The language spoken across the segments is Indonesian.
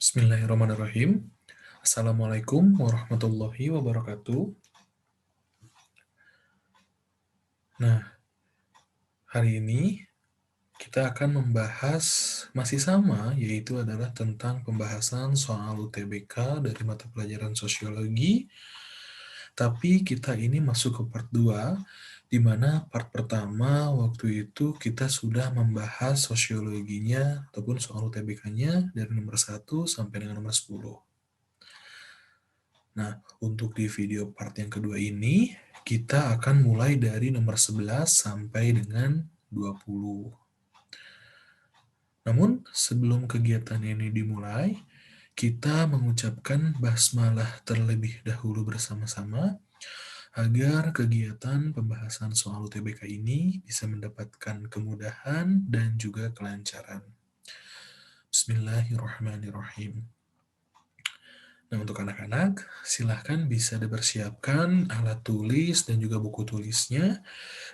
Bismillahirrahmanirrahim. Assalamualaikum warahmatullahi wabarakatuh. Nah, hari ini kita akan membahas masih sama, yaitu adalah tentang pembahasan soal UTBK dari mata pelajaran sosiologi. Tapi kita ini masuk ke part 2, di mana part pertama waktu itu kita sudah membahas sosiologinya ataupun soal UTBK-nya dari nomor 1 sampai dengan nomor 10. Nah, untuk di video part yang kedua ini, kita akan mulai dari nomor 11 sampai dengan 20. Namun, sebelum kegiatan ini dimulai, kita mengucapkan basmalah terlebih dahulu bersama-sama agar kegiatan pembahasan soal UTBK ini bisa mendapatkan kemudahan dan juga kelancaran. Bismillahirrahmanirrahim. Nah, untuk anak-anak, silahkan bisa dipersiapkan alat tulis dan juga buku tulisnya.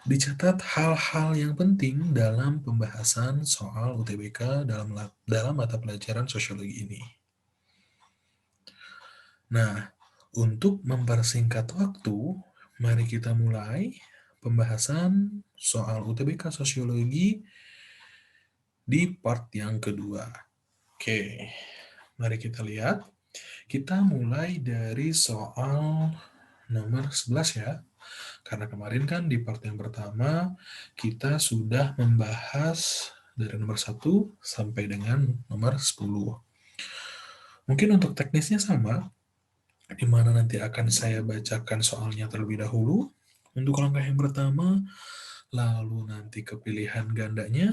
Dicatat hal-hal yang penting dalam pembahasan soal UTBK dalam mata pelajaran sosiologi ini. Nah, untuk mempersingkat waktu, mari kita mulai pembahasan soal UTBK sosiologi di part yang kedua. Oke, mari kita lihat. Kita mulai dari soal nomor 11 ya. Karena kemarin kan di part yang pertama kita sudah membahas dari nomor 1 sampai dengan nomor 10. Mungkin untuk teknisnya sama, di mana nanti akan saya bacakan soalnya terlebih dahulu. Untuk langkah yang pertama, lalu nanti kepilihan gandanya,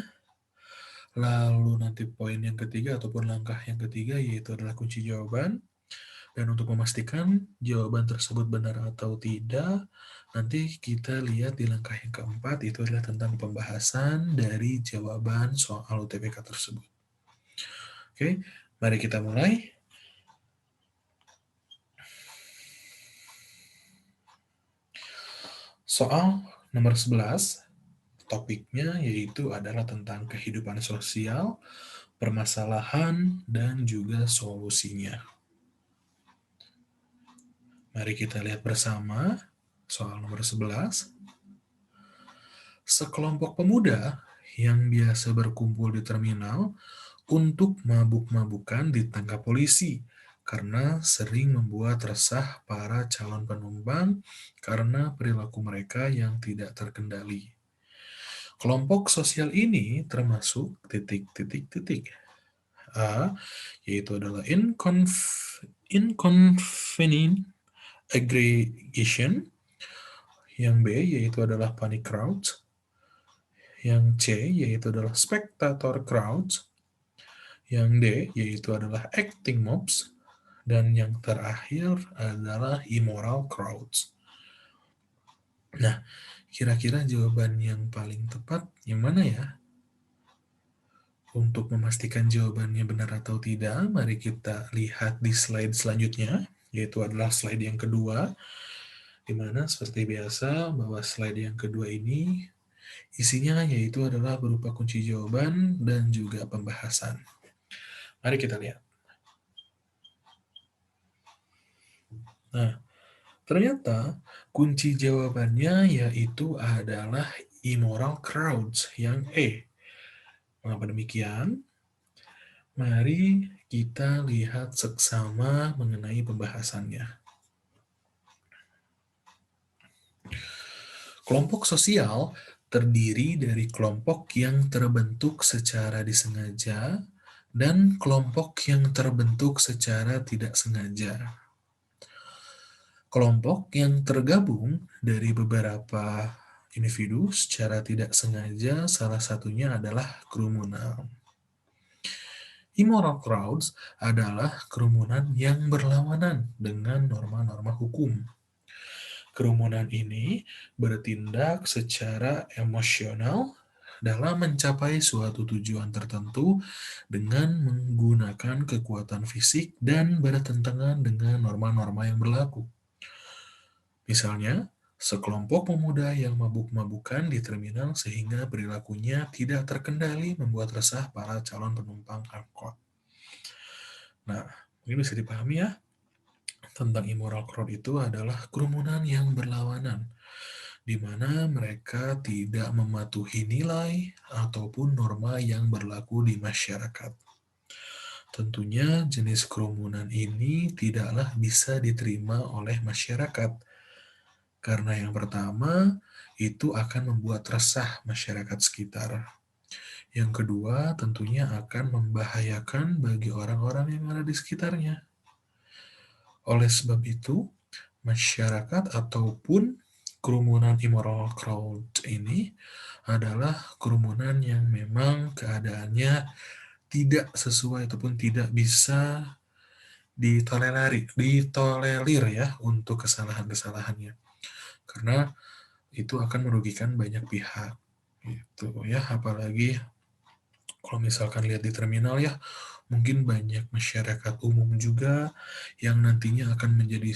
lalu nanti poin yang ketiga ataupun langkah yang ketiga yaitu adalah kunci jawaban. Dan untuk memastikan jawaban tersebut benar atau tidak, nanti kita lihat di langkah yang keempat, itu adalah tentang pembahasan dari jawaban soal UTBK tersebut. Oke, mari kita mulai. Soal nomor 11, topiknya yaitu adalah tentang kehidupan sosial, permasalahan, dan juga solusinya. Mari kita lihat bersama soal nomor 11. Sekelompok pemuda yang biasa berkumpul di terminal untuk mabuk-mabukan ditangkap polisi karena sering membuat resah para calon penumpang karena perilaku mereka yang tidak terkendali. Kelompok sosial ini termasuk titik-titik-titik. A, yaitu adalah inconvenient aggregation. Yang B, yaitu adalah panic crowds. Yang C, yaitu adalah spectator crowds. Yang D, yaitu adalah acting mobs. Dan yang terakhir adalah immoral crowds. Nah, kira-kira jawaban yang paling tepat yang mana ya? Untuk memastikan jawabannya benar atau tidak, mari kita lihat di slide selanjutnya, yaitu adalah slide yang kedua, di mana seperti biasa bahwa slide yang kedua ini isinya yaitu adalah berupa kunci jawaban dan juga pembahasan. Mari kita lihat. Nah, ternyata kunci jawabannya yaitu adalah immoral crowds yang E. Mengapa demikian? Mari kita lihat seksama mengenai pembahasannya. Kelompok sosial terdiri dari kelompok yang terbentuk secara disengaja dan kelompok yang terbentuk secara tidak sengaja. Kelompok yang tergabung dari beberapa individu secara tidak sengaja, salah satunya adalah kerumunan. Immoral crowds adalah kerumunan yang berlawanan dengan norma-norma hukum. Kerumunan ini bertindak secara emosional dalam mencapai suatu tujuan tertentu dengan menggunakan kekuatan fisik dan bertentangan dengan norma-norma yang berlaku. Misalnya, sekelompok pemuda yang mabuk-mabukan di terminal sehingga perilakunya tidak terkendali membuat resah para calon penumpang angkot. Nah, mungkin bisa dipahami ya, tentang immoral crowd itu adalah kerumunan yang berlawanan, di mana mereka tidak mematuhi nilai ataupun norma yang berlaku di masyarakat. Tentunya jenis kerumunan ini tidaklah bisa diterima oleh masyarakat, karena yang pertama, itu akan membuat resah masyarakat sekitar. Yang kedua, tentunya akan membahayakan bagi orang-orang yang ada di sekitarnya. Oleh sebab itu, masyarakat ataupun kerumunan immoral crowd ini adalah kerumunan yang memang keadaannya tidak sesuai ataupun tidak bisa ditolerir ya untuk kesalahan-kesalahannya. Karena itu akan merugikan banyak pihak. Gitu ya, apalagi kalau misalkan lihat di terminal ya, mungkin banyak masyarakat umum juga yang nantinya akan menjadi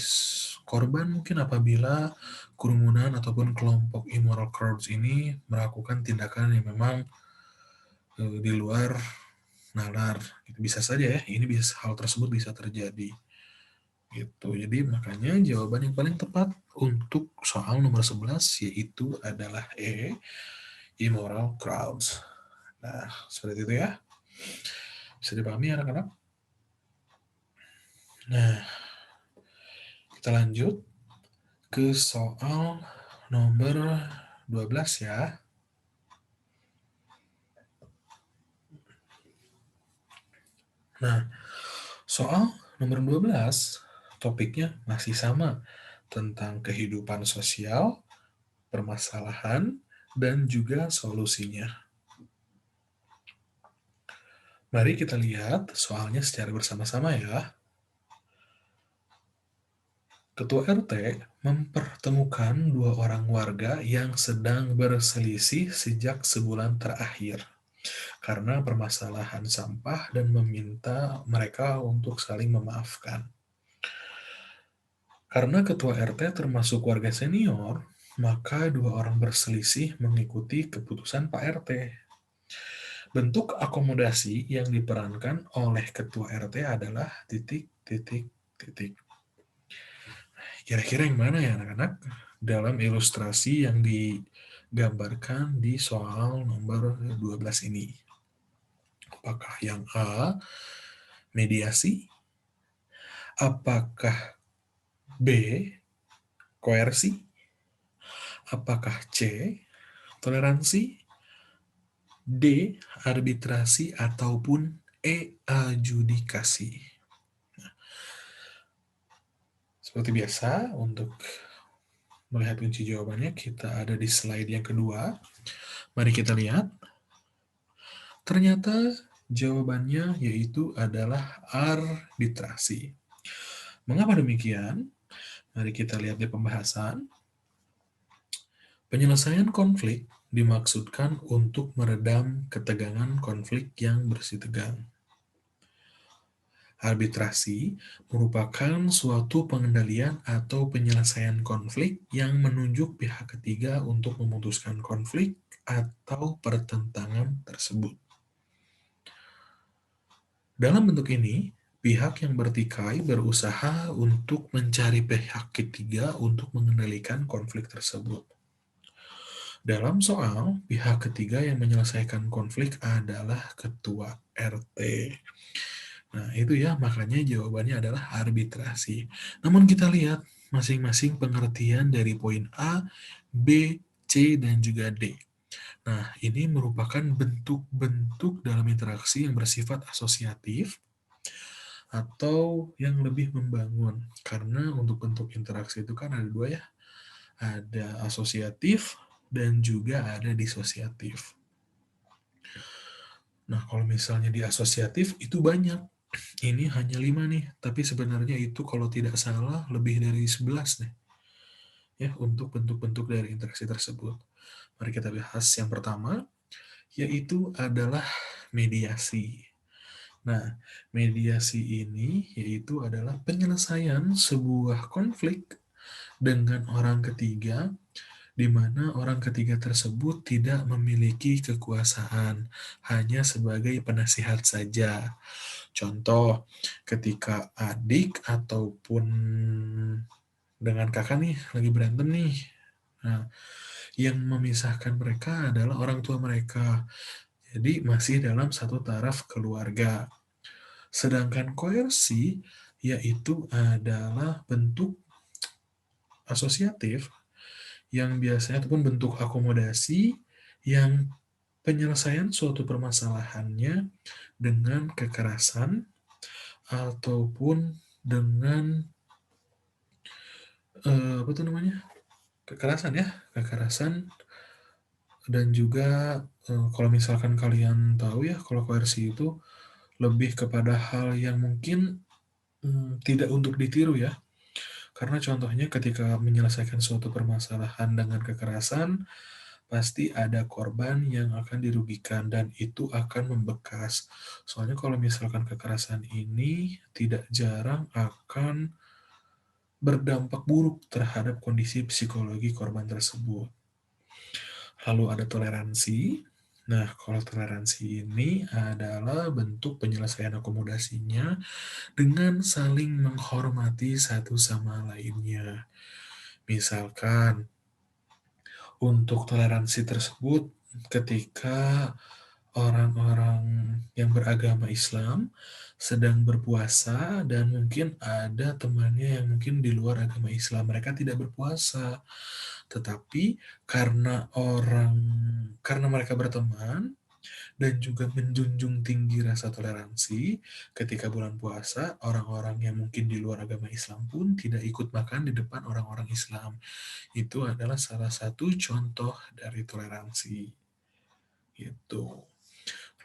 korban mungkin apabila kerumunan ataupun kelompok immoral crowds ini melakukan tindakan yang memang di luar nalar. Gitu. Bisa saja ya, hal tersebut bisa terjadi. Gitu. Jadi makanya jawaban yang paling tepat untuk soal nomor 11 yaitu adalah E, immoral crowds. Nah, seperti itu ya. Bisa dipahami anak-anak? Nah, kita lanjut ke soal nomor 12 ya. Nah, soal nomor 12 topiknya masih sama tentang kehidupan sosial, permasalahan, dan juga solusinya. Mari kita lihat soalnya secara bersama-sama ya. Ketua RT mempertemukan dua orang warga yang sedang berselisih sejak sebulan terakhir karena permasalahan sampah dan meminta mereka untuk saling memaafkan. Karena ketua RT termasuk warga senior, maka dua orang berselisih mengikuti keputusan Pak RT. Bentuk akomodasi yang diperankan oleh ketua RT adalah titik, titik, titik. Kira-kira yang mana ya anak-anak? Dalam ilustrasi yang digambarkan di soal nomor 12 ini. Apakah yang A, mediasi? Apakah B, koersi? Apakah C, toleransi? D, arbitrasi? Ataupun E, adjudikasi? Seperti biasa, untuk melihat kunci jawabannya, kita ada di slide yang kedua. Mari kita lihat. Ternyata jawabannya yaitu adalah arbitrasi. Mengapa demikian? Mari kita lihat di pembahasan. Penyelesaian konflik dimaksudkan untuk meredam ketegangan konflik yang bersih tegang. Arbitrasi merupakan suatu pengendalian atau penyelesaian konflik yang menunjuk pihak ketiga untuk memutuskan konflik atau pertentangan tersebut. Dalam bentuk ini, pihak yang bertikai berusaha untuk mencari pihak ketiga untuk mengendalikan konflik tersebut. Dalam soal, pihak ketiga yang menyelesaikan konflik adalah ketua RT. Nah, itu ya, makanya jawabannya adalah arbitrasi. Namun kita lihat masing-masing pengertian dari poin A, B, C, dan juga D. Nah, ini merupakan bentuk-bentuk dalam interaksi yang bersifat asosiatif atau yang lebih membangun. Karena untuk bentuk interaksi itu kan ada dua ya. Ada asosiatif dan juga ada disosiatif. Nah, kalau misalnya di asosiatif itu banyak. Ini hanya 5 nih, tapi sebenarnya itu kalau tidak salah lebih dari 11 nih. Ya, untuk bentuk-bentuk dari interaksi tersebut. Mari kita bahas yang pertama, yaitu adalah mediasi. Nah, mediasi ini yaitu adalah penyelesaian sebuah konflik dengan orang ketiga, di mana orang ketiga tersebut tidak memiliki kekuasaan, hanya sebagai penasihat saja. Contoh, ketika adik ataupun dengan kakak nih lagi berantem nih. Nah, yang memisahkan mereka adalah orang tua mereka. Jadi masih dalam satu taraf keluarga. Sedangkan koersi yaitu adalah bentuk asosiatif yang biasanya ataupun bentuk akomodasi yang penyelesaian suatu permasalahannya dengan kekerasan ataupun dengan apa tuh namanya? Kekerasan ya, kekerasan. Dan juga kalau misalkan kalian tahu ya, kalau koersi itu lebih kepada hal yang mungkin tidak untuk ditiru ya. Karena contohnya ketika menyelesaikan suatu permasalahan dengan kekerasan, pasti ada korban yang akan dirugikan dan itu akan membekas. Soalnya kalau misalkan kekerasan ini tidak jarang akan berdampak buruk terhadap kondisi psikologi korban tersebut. Lalu ada toleransi. Nah, kalau toleransi ini adalah bentuk penyelesaian akomodasinya dengan saling menghormati satu sama lainnya. Misalkan, untuk toleransi tersebut, ketika orang-orang yang beragama Islam sedang berpuasa dan mungkin ada temannya yang mungkin di luar agama Islam, mereka tidak berpuasa. Tetapi karena mereka berteman dan juga menjunjung tinggi rasa toleransi, ketika bulan puasa, orang-orang yang mungkin di luar agama Islam pun tidak ikut makan di depan orang-orang Islam. Itu adalah salah satu contoh dari toleransi. Gitu.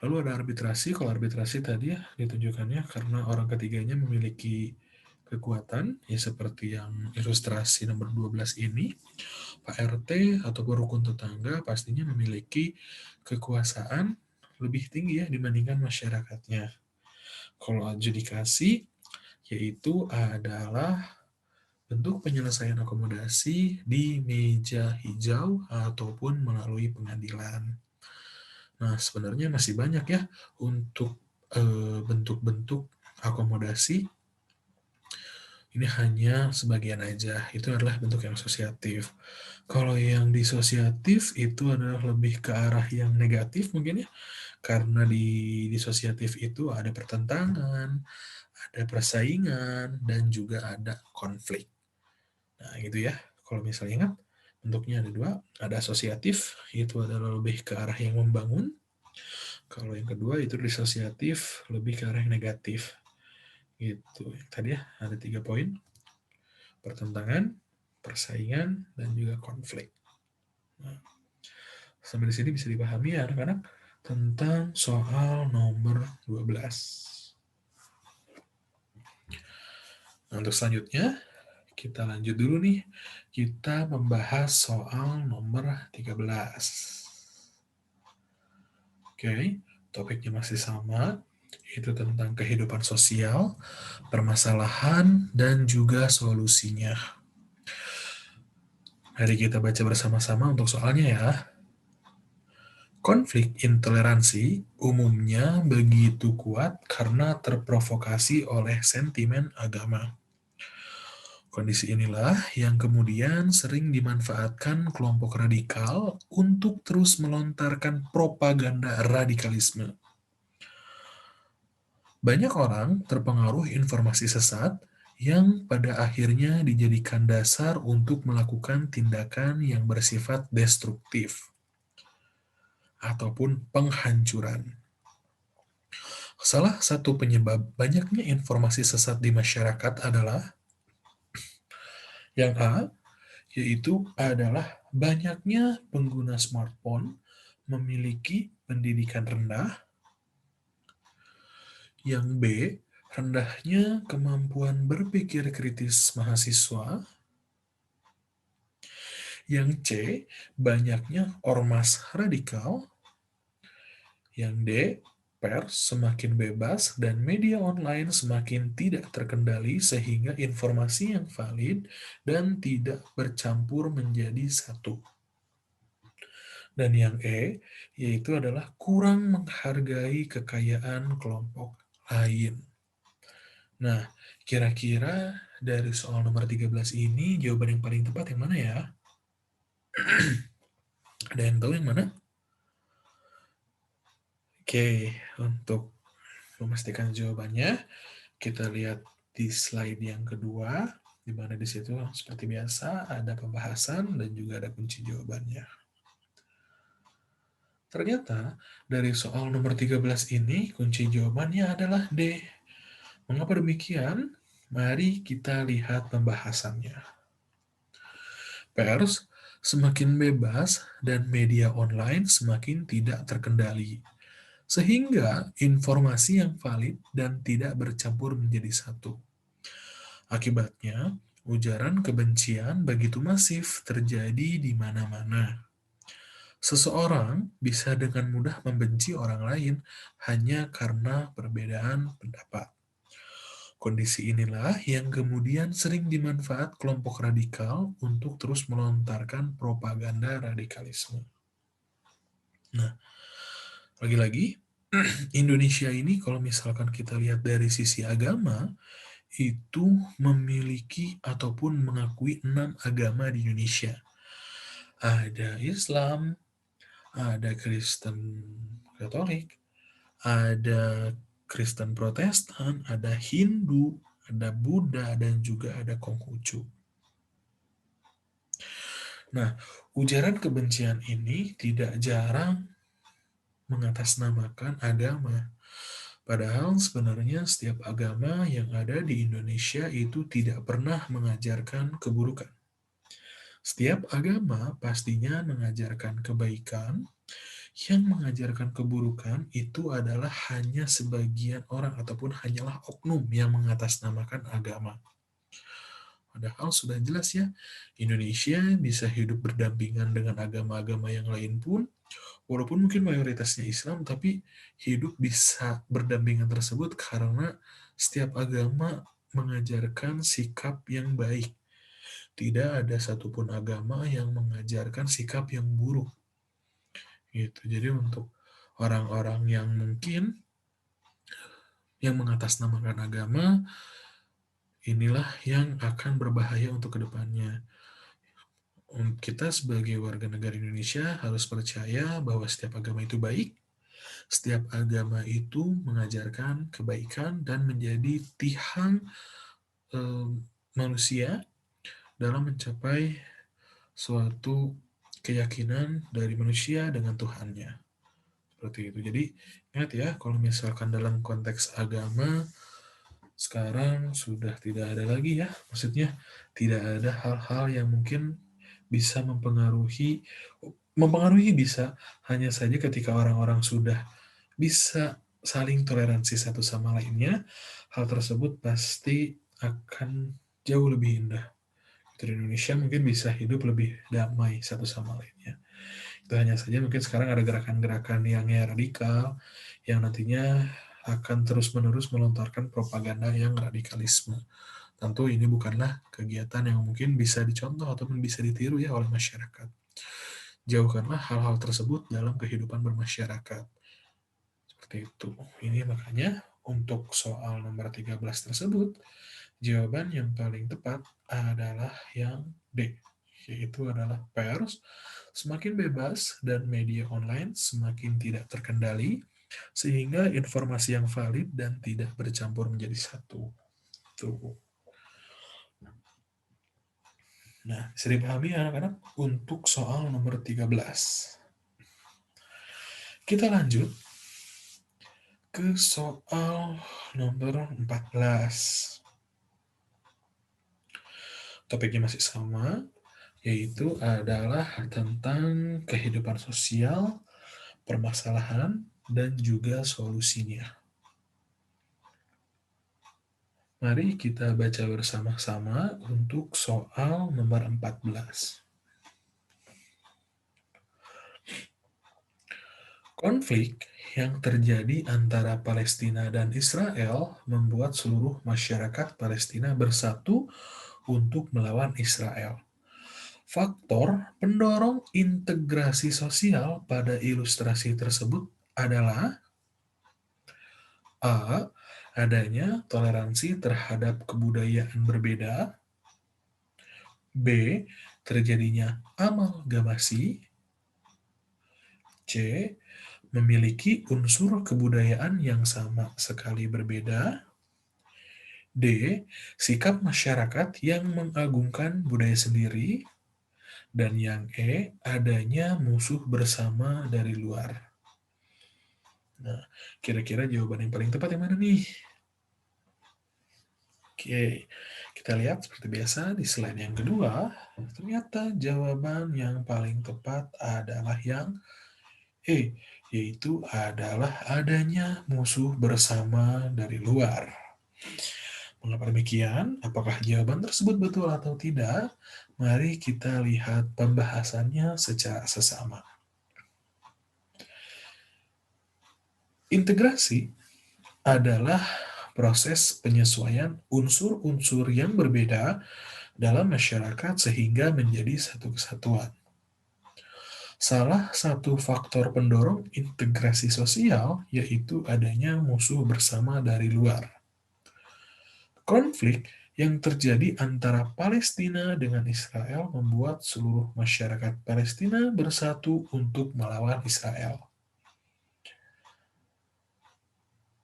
Lalu ada arbitrasi. Kalau arbitrasi tadi ya ditunjukkannya karena orang ketiganya memiliki kekuatan, ya seperti yang ilustrasi nomor 12 ini, Pak RT ataupun rukun tetangga pastinya memiliki kekuasaan lebih tinggi ya dibandingkan masyarakatnya. Kalau adjudikasi, yaitu adalah bentuk penyelesaian akomodasi di meja hijau ataupun melalui pengadilan. Nah, sebenarnya masih banyak ya untuk bentuk-bentuk akomodasi. Ini hanya sebagian aja. Itu adalah bentuk yang asosiatif. Kalau yang disosiatif itu adalah lebih ke arah yang negatif mungkin ya. Karena di disosiatif itu ada pertentangan, ada persaingan, dan juga ada konflik. Nah, gitu ya. Kalau misalnya ingat, bentuknya ada dua. Ada asosiatif, itu adalah lebih ke arah yang membangun. Kalau yang kedua itu disosiatif, lebih ke arah yang negatif. Gitu. Tadi ya, ada 3 poin. Pertentangan, persaingan, dan juga konflik. Nah, sampai di sini bisa dipahami ya anak-anak tentang soal nomor 12. Nah, untuk selanjutnya, kita lanjut dulu nih. Kita membahas soal nomor 13. Oke, topiknya masih sama, yaitu tentang kehidupan sosial, permasalahan, dan juga solusinya. Mari kita baca bersama-sama untuk soalnya ya. Konflik intoleransi umumnya begitu kuat karena terprovokasi oleh sentimen agama. Kondisi inilah yang kemudian sering dimanfaatkan kelompok radikal untuk terus melontarkan propaganda radikalisme. Banyak orang terpengaruh informasi sesat yang pada akhirnya dijadikan dasar untuk melakukan tindakan yang bersifat destruktif ataupun penghancuran. Salah satu penyebab banyaknya informasi sesat di masyarakat adalah yang A, yaitu adalah banyaknya pengguna smartphone memiliki pendidikan rendah. Yang B, rendahnya kemampuan berpikir kritis mahasiswa. Yang C, banyaknya ormas radikal. Yang D, pers semakin bebas dan media online semakin tidak terkendali sehingga informasi yang valid dan tidak bercampur menjadi satu. Dan yang E, yaitu adalah kurang menghargai kekayaan kelompok lain. Nah, kira-kira dari soal nomor 13 ini jawaban yang paling tepat yang mana ya? Ada yang tahu yang mana? Oke, untuk memastikan jawabannya, kita lihat di slide yang kedua, di mana di situ seperti biasa ada pembahasan dan juga ada kunci jawabannya. Ternyata dari soal nomor 13 ini kunci jawabannya adalah D. Mengapa demikian? Mari kita lihat pembahasannya. Pers semakin bebas dan media online semakin tidak terkendali, sehingga informasi yang valid dan tidak bercampur menjadi satu. Akibatnya, ujaran kebencian begitu masif terjadi di mana-mana. Seseorang bisa dengan mudah membenci orang lain hanya karena perbedaan pendapat. Kondisi inilah yang kemudian sering dimanfaat kelompok radikal untuk terus melontarkan propaganda radikalisme. Nah, lagi-lagi, Indonesia ini kalau misalkan kita lihat dari sisi agama, itu memiliki ataupun mengakui 6 agama di Indonesia. Ada Islam, ada Kristen Katolik, ada Kristen Protestan, ada Hindu, ada Buddha, dan juga ada Konghucu. Nah, ujaran kebencian ini tidak jarang mengatasnamakan agama. Padahal sebenarnya setiap agama yang ada di Indonesia itu tidak pernah mengajarkan keburukan. Setiap agama pastinya mengajarkan kebaikan, yang mengajarkan keburukan itu adalah hanya sebagian orang ataupun hanyalah oknum yang mengatasnamakan agama. Padahal sudah jelas ya, Indonesia bisa hidup berdampingan dengan agama-agama yang lain pun, walaupun mungkin mayoritasnya Islam, tapi hidup bisa berdampingan tersebut karena setiap agama mengajarkan sikap yang baik. Tidak ada satupun agama yang mengajarkan sikap yang buruk. Gitu. Jadi untuk orang-orang yang mungkin yang mengatasnamakan agama, inilah yang akan berbahaya untuk kedepannya. Kita sebagai warga negara Indonesia harus percaya bahwa setiap agama itu baik, setiap agama itu mengajarkan kebaikan dan menjadi tiang manusia dalam mencapai suatu keyakinan dari manusia dengan Tuhannya. Seperti itu. Jadi, ingat ya, kalau misalkan dalam konteks agama, sekarang sudah tidak ada lagi ya. Maksudnya, tidak ada hal-hal yang mungkin bisa mempengaruhi bisa, hanya saja ketika orang-orang sudah bisa saling toleransi satu sama lainnya, hal tersebut pasti akan jauh lebih indah. Di Indonesia mungkin bisa hidup lebih damai satu sama lainnya. Itu hanya saja mungkin sekarang ada gerakan-gerakan yang radikal, yang nantinya akan terus-menerus melontarkan propaganda yang radikalisme. Tentu ini bukanlah kegiatan yang mungkin bisa dicontoh ataupun bisa ditiru ya oleh masyarakat. Jauhkanlah hal-hal tersebut dalam kehidupan bermasyarakat. Seperti itu. Ini makanya untuk soal nomor 13 tersebut, jawaban yang paling tepat adalah yang D, yaitu adalah pers semakin bebas dan media online semakin tidak terkendali, sehingga informasi yang valid dan tidak bercampur menjadi satu. Tuh. Nah, bisa dipahami anak-anak untuk soal nomor 13. Kita lanjut ke soal nomor 14. Topiknya masih sama, yaitu adalah tentang kehidupan sosial, permasalahan, dan juga solusinya. Mari kita baca bersama-sama untuk soal nomor 14. Konflik yang terjadi antara Palestina dan Israel membuat seluruh masyarakat Palestina bersatu untuk melawan Israel. Faktor pendorong integrasi sosial pada ilustrasi tersebut adalah A. Adanya toleransi terhadap kebudayaan berbeda. B. Terjadinya amalgamasi. C. Memiliki unsur kebudayaan yang sama sekali berbeda. D. Sikap masyarakat yang mengagungkan budaya sendiri. Dan yang E. Adanya musuh bersama dari luar. Nah, kira-kira jawaban yang paling tepat yang mana nih? Oke, kita lihat seperti biasa di slide yang kedua. Ternyata jawaban yang paling tepat adalah yang E, yaitu adalah adanya musuh bersama dari luar. Mengapa demikian? Apakah jawaban tersebut betul atau tidak? Mari kita lihat pembahasannya secara sesama. Integrasi adalah proses penyesuaian unsur-unsur yang berbeda dalam masyarakat sehingga menjadi satu kesatuan. Salah satu faktor pendorong integrasi sosial yaitu adanya musuh bersama dari luar. Konflik yang terjadi antara Palestina dengan Israel membuat seluruh masyarakat Palestina bersatu untuk melawan Israel.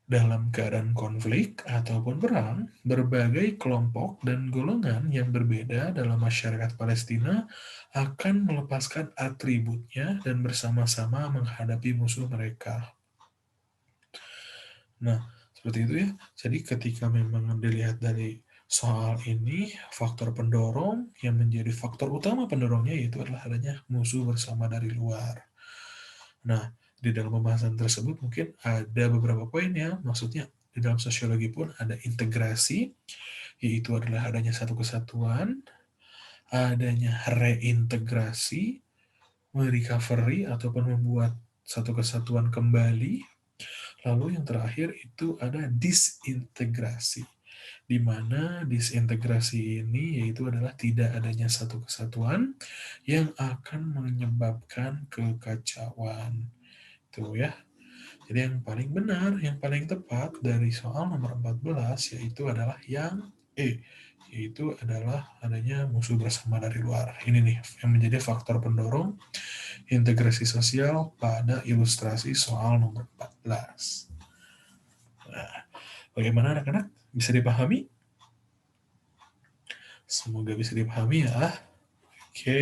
Dalam keadaan konflik ataupun perang, berbagai kelompok dan golongan yang berbeda dalam masyarakat Palestina akan melepaskan atributnya dan bersama-sama menghadapi musuh mereka. Nah, seperti itu ya. Jadi ketika memang dilihat dari soal ini, faktor pendorong yang menjadi faktor utama pendorongnya yaitu adalah adanya musuh bersama dari luar. Nah, di dalam pembahasan tersebut mungkin ada beberapa poin ya, maksudnya di dalam sosiologi pun ada integrasi, yaitu adalah adanya satu kesatuan, adanya reintegrasi, merecovery ataupun membuat satu kesatuan kembali, lalu yang terakhir itu ada disintegrasi, di mana disintegrasi ini yaitu adalah tidak adanya satu kesatuan yang akan menyebabkan kekacauan. Itu ya. Jadi yang paling benar, yang paling tepat dari soal nomor 14 yaitu adalah yang E, yaitu adalah adanya musuh bersama dari luar. Ini nih yang menjadi faktor pendorong integrasi sosial pada ilustrasi soal nomor 14. Nah, bagaimana anak-anak? Bisa dipahami? Semoga bisa dipahami ya. Oke.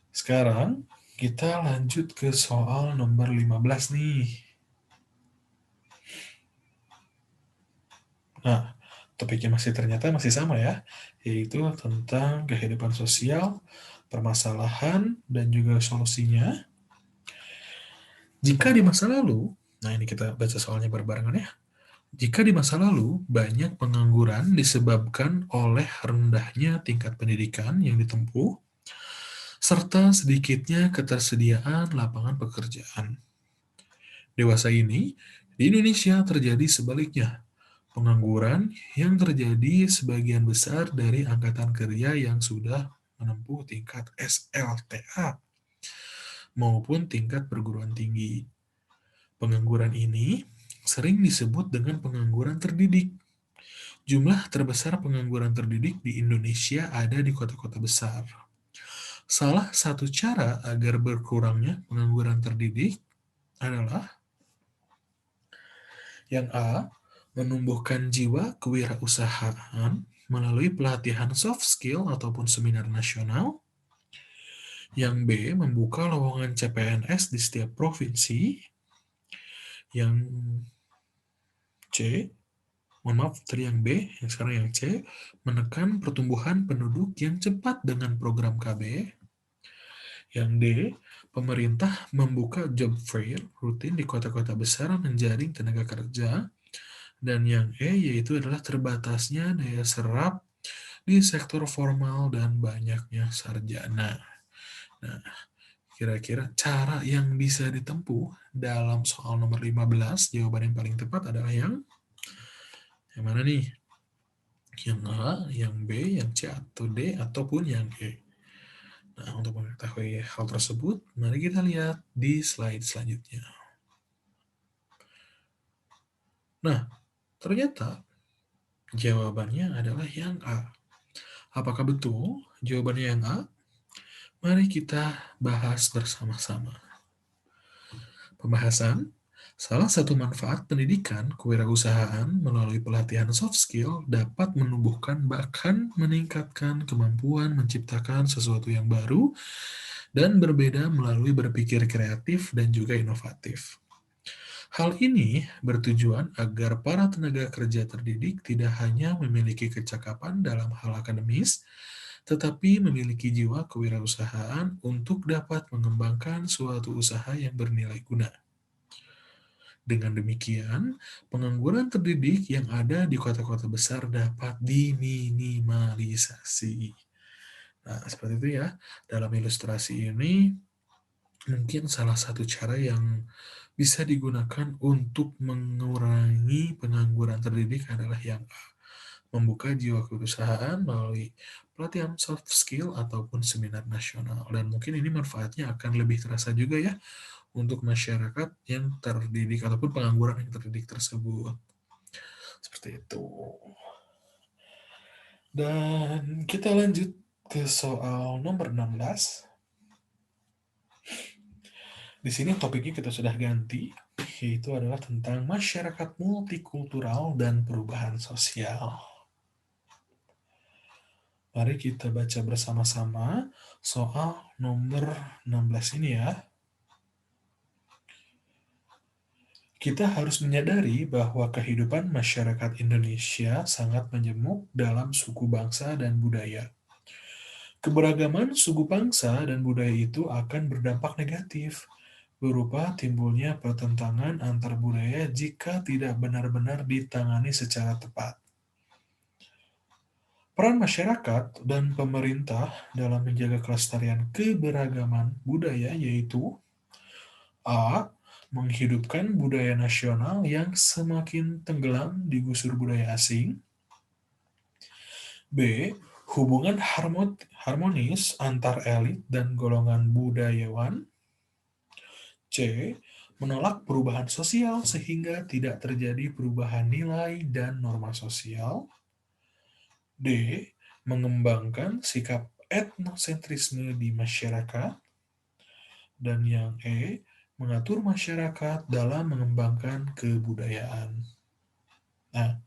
Sekarang kita lanjut ke soal nomor 15 nih. Nah, topiknya ternyata masih sama ya, yaitu tentang kehidupan sosial, permasalahan, dan juga solusinya. Jika di masa lalu, nah ini kita baca soalnya berbarengan ya. Jika di masa lalu banyak pengangguran disebabkan oleh rendahnya tingkat pendidikan yang ditempuh, serta sedikitnya ketersediaan lapangan pekerjaan. Dewasa ini, di Indonesia terjadi sebaliknya. Pengangguran yang terjadi sebagian besar dari angkatan kerja yang sudah menempuh tingkat SLTA maupun tingkat perguruan tinggi. Pengangguran ini sering disebut dengan pengangguran terdidik. Jumlah terbesar pengangguran terdidik di Indonesia ada di kota-kota besar. Salah satu cara agar berkurangnya pengangguran terdidik adalah yang A. Menumbuhkan jiwa kewirausahaan melalui pelatihan soft skill ataupun seminar nasional. Yang B. Membuka lowongan CPNS di setiap provinsi. Yang C. Mohon maaf, tadi yang B, yang sekarang yang C. Menekan pertumbuhan penduduk yang cepat dengan program KB. Yang D. Pemerintah membuka job fair rutin di kota-kota besar menjaring tenaga kerja. Dan yang E yaitu adalah terbatasnya daya serap di sektor formal dan banyaknya sarjana. Nah, kira-kira cara yang bisa ditempuh dalam soal nomor 15, jawaban yang paling tepat adalah yang mana nih? Yang A, yang B, yang C, atau D, ataupun yang E. Nah, untuk mengetahui hal tersebut, mari kita lihat di slide selanjutnya. Nah, ternyata jawabannya adalah yang A. Apakah betul jawabannya yang A? Mari kita bahas bersama-sama. Pembahasan, salah satu manfaat pendidikan kewirausahaan melalui pelatihan soft skill dapat menumbuhkan bahkan meningkatkan kemampuan menciptakan sesuatu yang baru dan berbeda melalui berpikir kreatif dan juga inovatif. Hal ini bertujuan agar para tenaga kerja terdidik tidak hanya memiliki kecakapan dalam hal akademis, tetapi memiliki jiwa kewirausahaan untuk dapat mengembangkan suatu usaha yang bernilai guna. Dengan demikian, pengangguran terdidik yang ada di kota-kota besar dapat diminimalisasi. Nah, seperti itu ya. Dalam ilustrasi ini, mungkin salah satu cara yang bisa digunakan untuk mengurangi pengangguran terdidik adalah yang A, membuka jiwa kewirausahaan melalui pelatihan soft skill ataupun seminar nasional. Dan mungkin ini manfaatnya akan lebih terasa juga ya untuk masyarakat yang terdidik ataupun pengangguran yang terdidik tersebut. Seperti itu. Dan kita lanjut ke soal nomor 16. Di sini topiknya kita sudah ganti, yaitu adalah tentang masyarakat multikultural dan perubahan sosial. Mari kita baca bersama-sama soal nomor 16 ini ya. Kita harus menyadari bahwa kehidupan masyarakat Indonesia sangat majemuk dalam suku bangsa dan budaya. Keberagaman suku bangsa dan budaya itu akan berdampak negatif, berupa timbulnya pertentangan antar budaya jika tidak benar-benar ditangani secara tepat. Peran masyarakat dan pemerintah dalam menjaga kelestarian keberagaman budaya yaitu A. Menghidupkan budaya nasional yang semakin tenggelam digusur budaya asing. B. Hubungan harmonis antar elit dan golongan budayawan. C. Menolak perubahan sosial sehingga tidak terjadi perubahan nilai dan norma sosial. D. Mengembangkan sikap etnosentrisme di masyarakat. Dan yang E. Mengatur masyarakat dalam mengembangkan kebudayaan. Nah,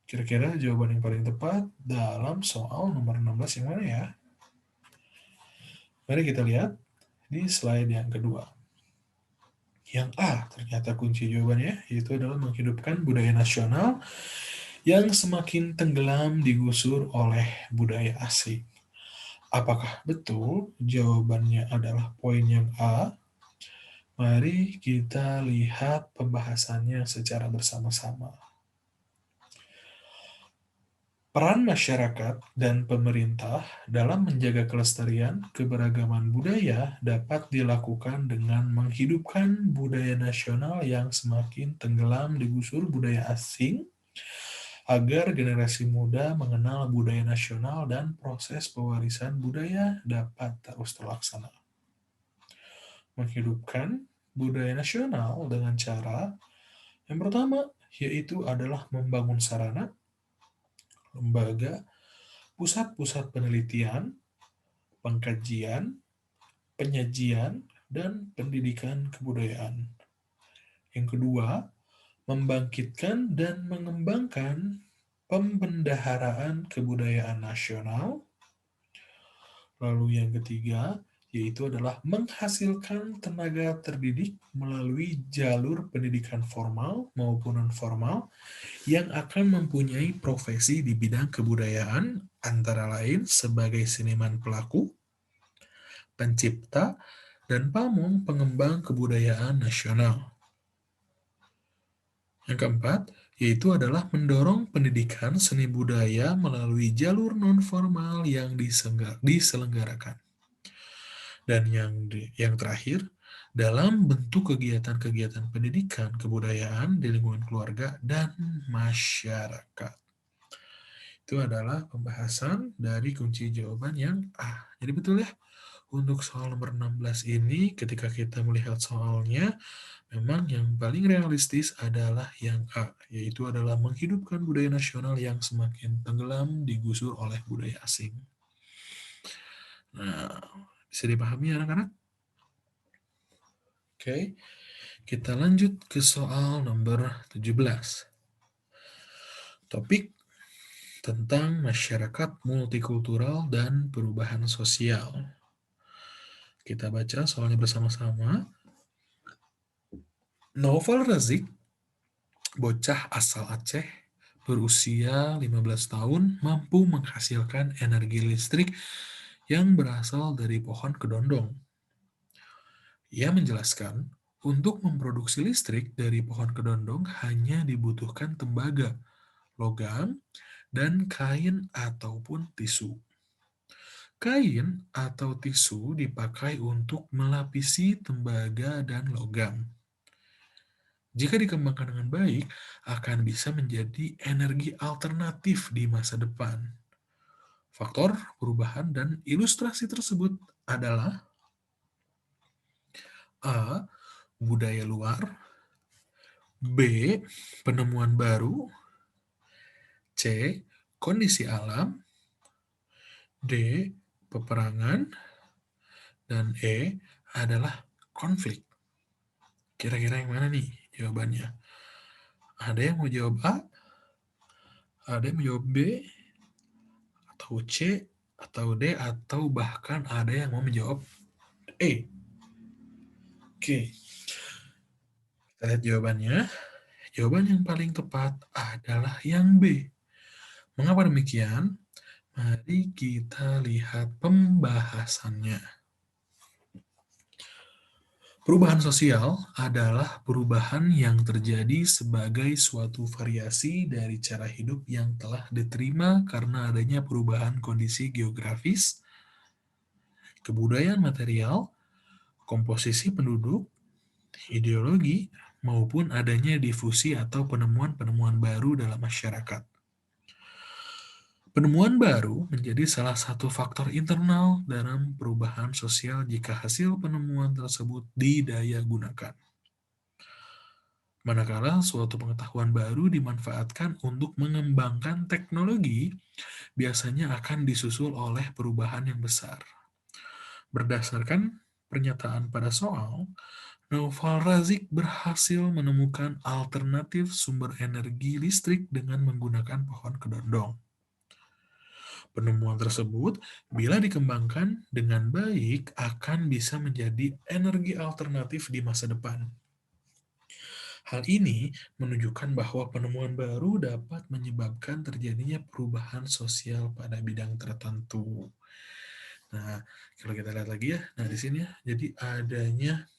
kira-kira jawaban yang paling tepat dalam soal nomor 16 yang mana ya? Mari kita lihat di slide yang kedua. Yang A ternyata kunci jawabannya, yaitu adalah menghidupkan budaya nasional yang semakin tenggelam digusur oleh budaya asing. Apakah betul jawabannya adalah poin yang A? Mari kita lihat pembahasannya secara bersama-sama. Peran masyarakat dan pemerintah dalam menjaga kelestarian keberagaman budaya dapat dilakukan dengan menghidupkan budaya nasional yang semakin tenggelam digusur budaya asing, agar generasi muda mengenal budaya nasional dan proses pewarisan budaya dapat terus terlaksana. Menghidupkan budaya nasional dengan cara yang pertama yaitu adalah membangun sarana, lembaga, pusat-pusat penelitian, pengkajian, penyajian, dan pendidikan kebudayaan. Yang kedua, membangkitkan dan mengembangkan pembendaharaan kebudayaan nasional. Lalu yang ketiga, yaitu adalah menghasilkan tenaga terdidik melalui jalur pendidikan formal maupun non-formal yang akan mempunyai profesi di bidang kebudayaan, antara lain sebagai seniman pelaku, pencipta, dan pamong pengembang kebudayaan nasional. Yang keempat, yaitu adalah mendorong pendidikan seni budaya melalui jalur non-formal yang diselenggarakan. Dan yang terakhir, dalam bentuk kegiatan-kegiatan pendidikan kebudayaan di lingkungan keluarga dan masyarakat. Itu adalah pembahasan dari kunci jawaban yang A. Jadi betul ya, Untuk soal nomor 16 ini, ketika kita melihat soalnya, memang yang paling realistis adalah yang A, yaitu adalah menghidupkan budaya nasional yang semakin tenggelam digusur oleh budaya asing. Nah, bisa dipahami anak-anak? Oke, kita lanjut ke soal nomor 17. Topik tentang masyarakat multikultural dan perubahan sosial. Kita baca soalnya bersama-sama. Noval Razik, bocah asal Aceh, berusia 15 tahun, mampu menghasilkan energi listrik yang berasal dari pohon kedondong. Ia menjelaskan, untuk memproduksi listrik dari pohon kedondong hanya dibutuhkan tembaga, logam, dan kain ataupun tisu. Kain atau tisu dipakai untuk melapisi tembaga dan logam. Jika dikembangkan dengan baik, akan bisa menjadi energi alternatif di masa depan. Faktor perubahan dan ilustrasi tersebut adalah A. Budaya luar, B. Penemuan baru, C. Kondisi alam, D. Peperangan, dan E adalah konflik. Kira-kira yang mana nih jawabannya? Ada yang mau jawab A, ada yang mau jawab B, atau C, atau D, atau bahkan ada yang mau menjawab E. Oke, kita lihat jawabannya. Jawaban yang paling tepat adalah yang B. Mengapa demikian? Mari kita lihat pembahasannya. Perubahan sosial adalah perubahan yang terjadi sebagai suatu variasi dari cara hidup yang telah diterima karena adanya perubahan kondisi geografis, kebudayaan material, komposisi penduduk, ideologi, maupun adanya difusi atau penemuan-penemuan baru dalam masyarakat. Penemuan baru menjadi salah satu faktor internal dalam perubahan sosial jika hasil penemuan tersebut didaya gunakan. Manakala suatu pengetahuan baru dimanfaatkan untuk mengembangkan teknologi, biasanya akan disusul oleh perubahan yang besar. Berdasarkan pernyataan pada soal, Noval Razik berhasil menemukan alternatif sumber energi listrik dengan menggunakan pohon kedondong. Penemuan tersebut, bila dikembangkan dengan baik, akan bisa menjadi energi alternatif di masa depan. Hal ini menunjukkan bahwa penemuan baru dapat menyebabkan terjadinya perubahan sosial pada bidang tertentu. Nah, kalau kita lihat lagi ya, nah di sini ya, jadi adanya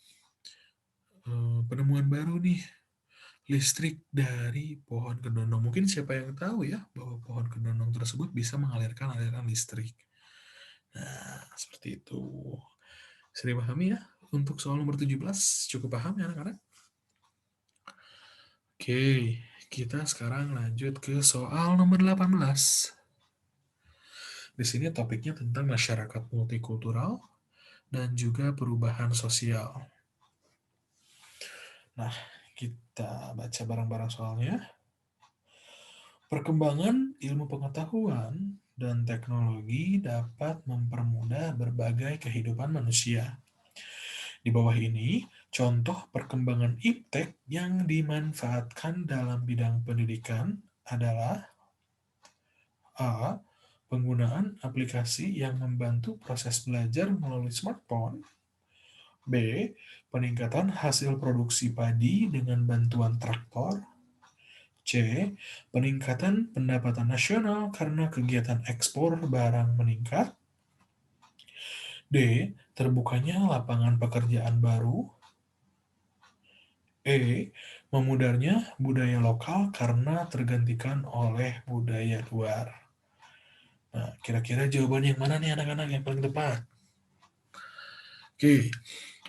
penemuan baru nih, listrik dari pohon kedondong. Mungkin siapa yang tahu ya bahwa pohon kedondong tersebut bisa mengalirkan aliran listrik. Nah, seperti itu. Bisa dipahami ya? Untuk soal nomor 17, cukup paham ya anak-anak? Oke, kita sekarang lanjut ke soal nomor 18. Di sini topiknya tentang masyarakat multikultural dan juga perubahan sosial. Nah, kita baca bareng-bareng soalnya. Perkembangan ilmu pengetahuan dan teknologi dapat mempermudah berbagai kehidupan manusia. Di bawah ini, contoh perkembangan iptek yang dimanfaatkan dalam bidang pendidikan adalah A. Penggunaan aplikasi yang membantu proses belajar melalui smartphone. B. Peningkatan hasil produksi padi dengan bantuan traktor. C. Peningkatan pendapatan nasional karena kegiatan ekspor barang meningkat. D. Terbukanya lapangan pekerjaan baru. E. Memudarnya budaya lokal karena tergantikan oleh budaya luar. Nah, kira-kira jawaban yang mana nih anak-anak yang paling tepat? Oke,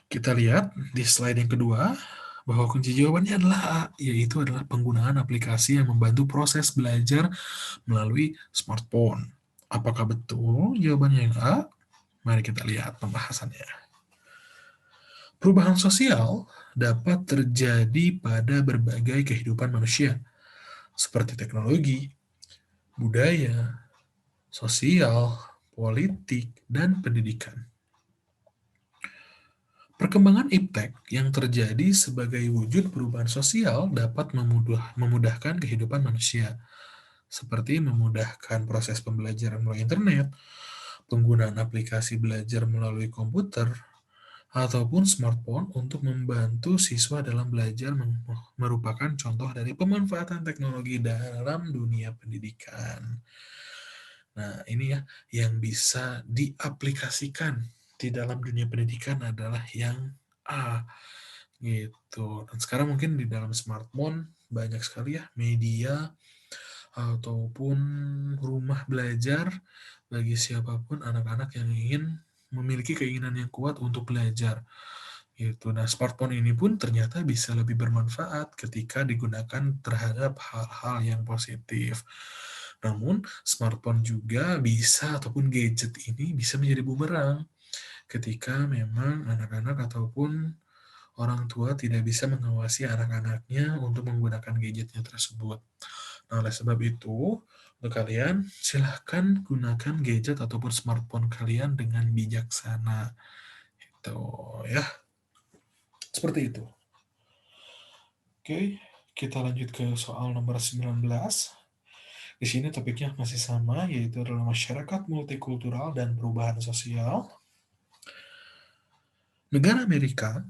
kita lihat di slide yang kedua bahwa kunci jawabannya adalah A, yaitu adalah penggunaan aplikasi yang membantu proses belajar melalui smartphone. Apakah betul jawabannya yang A? Mari kita lihat pembahasannya. Perubahan sosial dapat terjadi pada berbagai kehidupan manusia, seperti teknologi, budaya, sosial, politik, dan pendidikan. Perkembangan iptek yang terjadi sebagai wujud perubahan sosial dapat memudahkan kehidupan manusia, seperti memudahkan proses pembelajaran melalui internet, penggunaan aplikasi belajar melalui komputer, ataupun smartphone untuk membantu siswa dalam belajar merupakan contoh dari pemanfaatan teknologi dalam dunia pendidikan. Nah, ini ya yang bisa diaplikasikan di dalam dunia pendidikan adalah yang A gitu. Dan sekarang mungkin di dalam smartphone banyak sekali ya media ataupun rumah belajar bagi siapapun anak-anak yang ingin memiliki keinginan yang kuat untuk belajar gitu. Nah, smartphone ini pun ternyata bisa lebih bermanfaat ketika digunakan terhadap hal-hal yang positif. Namun, smartphone juga bisa ataupun gadget ini bisa menjadi bumerang ketika memang anak-anak ataupun orang tua tidak bisa mengawasi anak-anaknya untuk menggunakan gadgetnya tersebut. Nah, oleh sebab itu, untuk kalian silahkan gunakan gadget ataupun smartphone kalian dengan bijaksana. Itu ya, seperti itu. Oke, kita lanjut ke soal nomor 19. Di sini topiknya masih sama, yaitu adalah masyarakat multikultural dan perubahan sosial. Negara Amerika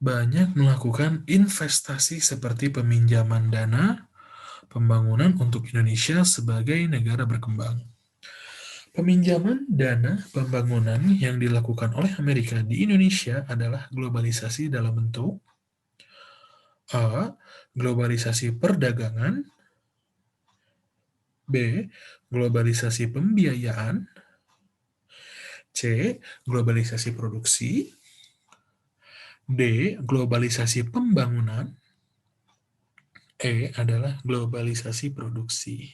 banyak melakukan investasi seperti peminjaman dana pembangunan untuk Indonesia sebagai negara berkembang. Peminjaman dana pembangunan yang dilakukan oleh Amerika di Indonesia adalah globalisasi dalam bentuk A. Globalisasi perdagangan, B. Globalisasi pembiayaan, C. Globalisasi produksi, D. Globalisasi pembangunan, E adalah globalisasi produksi.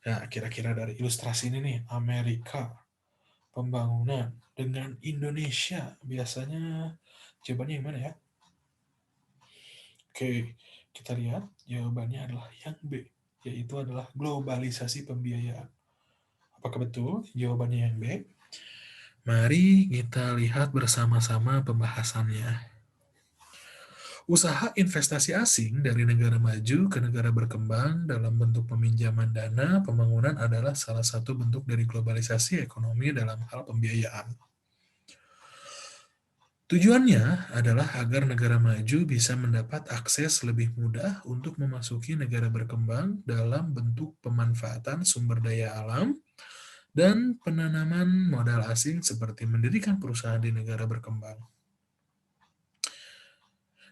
Nah, kira-kira dari ilustrasi ini nih, Amerika, pembangunan, dengan Indonesia, biasanya jawabannya yang mana ya? Oke, kita lihat jawabannya adalah yang B, yaitu adalah globalisasi pembiayaan. Apakah betul jawabannya yang B? Mari kita lihat bersama-sama pembahasannya. Usaha investasi asing dari negara maju ke negara berkembang dalam bentuk peminjaman dana pembangunan adalah salah satu bentuk dari globalisasi ekonomi dalam hal pembiayaan. Tujuannya adalah agar negara maju bisa mendapat akses lebih mudah untuk memasuki negara berkembang dalam bentuk pemanfaatan sumber daya alam dan penanaman modal asing seperti mendirikan perusahaan di negara berkembang.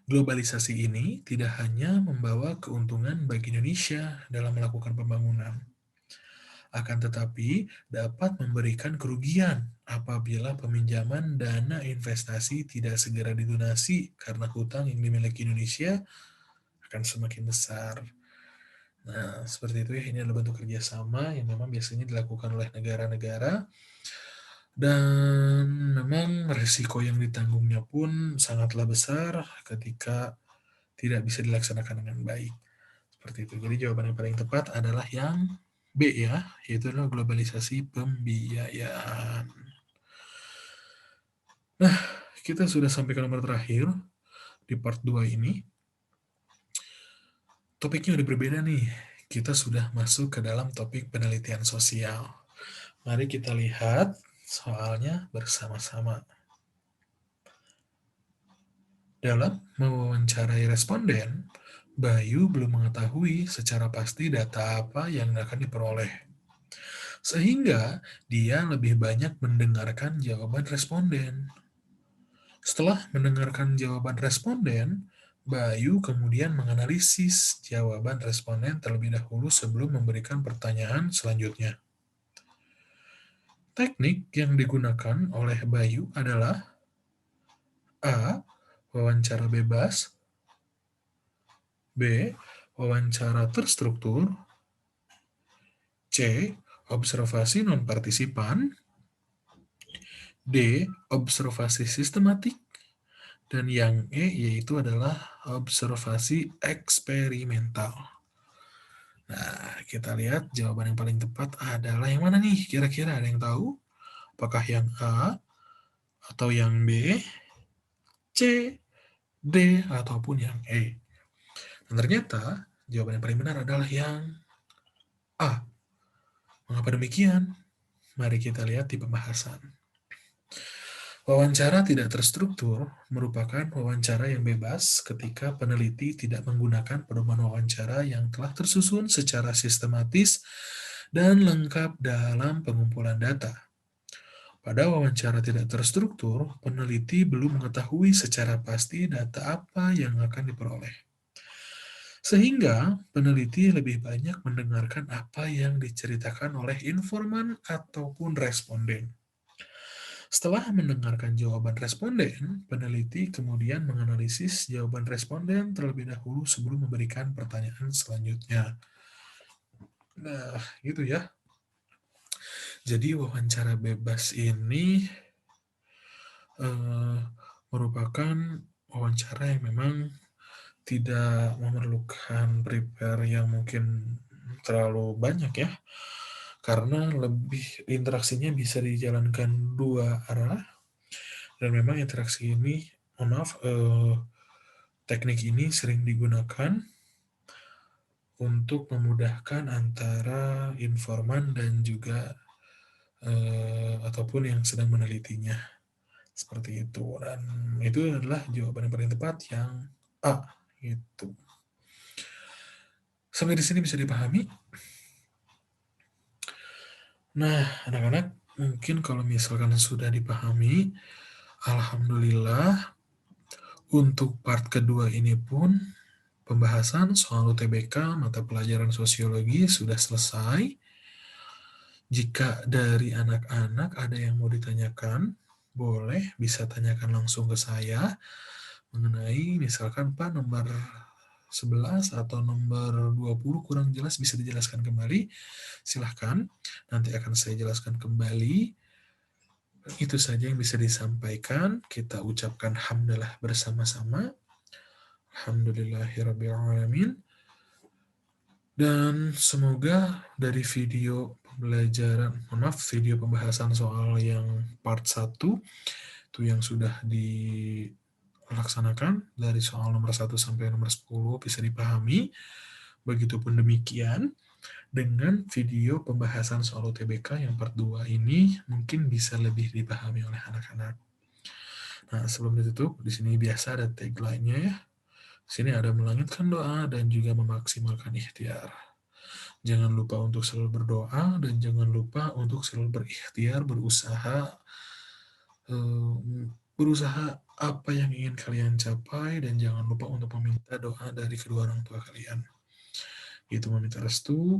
Globalisasi ini tidak hanya membawa keuntungan bagi Indonesia dalam melakukan pembangunan, akan tetapi dapat memberikan kerugian apabila peminjaman dana investasi tidak segera dilunasi karena hutang yang dimiliki Indonesia akan semakin besar. Nah, seperti itu ya, ini adalah bentuk kerjasama yang memang biasanya dilakukan oleh negara-negara dan memang risiko yang ditanggungnya pun sangatlah besar ketika tidak bisa dilaksanakan dengan baik. Seperti itu. Jadi jawaban yang paling tepat adalah yang B ya, yaitu adalah globalisasi pembiayaan. Nah, kita sudah sampai ke nomor terakhir di part 2 ini. Topiknya udah berbeda nih. Kita sudah masuk ke dalam topik penelitian sosial. Mari kita lihat soalnya bersama-sama. Dalam mewawancarai responden, Bayu belum mengetahui secara pasti data apa yang akan diperoleh. Sehingga dia lebih banyak mendengarkan jawaban responden. Setelah mendengarkan jawaban responden, Bayu kemudian menganalisis jawaban responden terlebih dahulu sebelum memberikan pertanyaan selanjutnya. Teknik yang digunakan oleh Bayu adalah A. Wawancara bebas, B. Wawancara terstruktur, C. Observasi non-partisipan, D. Observasi sistematik. Dan yang E yaitu adalah observasi eksperimental. Nah, kita lihat jawaban yang paling tepat adalah yang mana nih? Kira-kira ada yang tahu? Apakah yang A, atau yang B, C, D, ataupun yang E? Dan ternyata jawaban yang paling benar adalah yang A. Mengapa demikian? Mari kita lihat di pembahasan. Wawancara tidak terstruktur merupakan wawancara yang bebas ketika peneliti tidak menggunakan pedoman wawancara yang telah tersusun secara sistematis dan lengkap dalam pengumpulan data. Pada wawancara tidak terstruktur, peneliti belum mengetahui secara pasti data apa yang akan diperoleh. Sehingga peneliti lebih banyak mendengarkan apa yang diceritakan oleh informan ataupun responden. Setelah mendengarkan jawaban responden, peneliti kemudian menganalisis jawaban responden terlebih dahulu sebelum memberikan pertanyaan selanjutnya. Nah, gitu ya. Jadi wawancara bebas ini merupakan wawancara yang memang tidak memerlukan prepare yang mungkin terlalu banyak ya, karena lebih interaksinya bisa dijalankan dua arah, dan memang interaksi ini, mohon maaf, teknik ini sering digunakan untuk memudahkan antara informan dan juga ataupun yang sedang menelitinya. Seperti itu. Dan itu adalah jawaban yang paling tepat yang A. Gitu. Sampai di sini bisa dipahami? Nah, anak-anak, mungkin kalau misalkan sudah dipahami, alhamdulillah, untuk part kedua ini pun pembahasan soal UTBK mata pelajaran sosiologi sudah selesai. Jika dari anak-anak ada yang mau ditanyakan, boleh bisa tanyakan langsung ke saya mengenai misalkan Pak nomor 11 atau nomor 20 kurang jelas bisa dijelaskan kembali. Silahkan, nanti akan saya jelaskan kembali. Itu saja yang bisa disampaikan. Kita ucapkan hamdalah bersama-sama. Alhamdulillahirrabbilalamin. Dan semoga dari video pembelajaran, video pembahasan soal yang part 1, itu yang sudah dilaksanakan dari soal nomor 1 sampai nomor 10 bisa dipahami. Begitupun demikian dengan video pembahasan soal UTBK yang part 2 ini mungkin bisa lebih dipahami oleh anak-anak. Nah, sebelum ditutup, di sini biasa ada tagline-nya ya. Di sini ada melangitkan doa dan juga memaksimalkan ikhtiar. Jangan lupa untuk selalu berdoa dan jangan lupa untuk selalu berikhtiar, berusaha apa yang ingin kalian capai, dan jangan lupa untuk meminta doa dari kedua orang tua kalian. Itu meminta restu,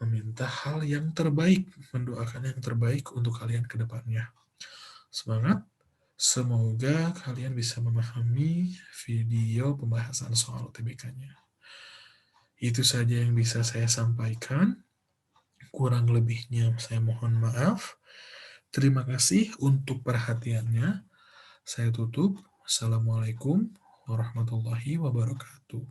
meminta hal yang terbaik, mendoakan yang terbaik untuk kalian ke depannya. Semangat, semoga kalian bisa memahami video pembahasan soal UTBK-nya. Itu saja yang bisa saya sampaikan. Kurang lebihnya saya mohon maaf. Terima kasih untuk perhatiannya. Saya tutup. Assalamualaikum warahmatullahi wabarakatuh.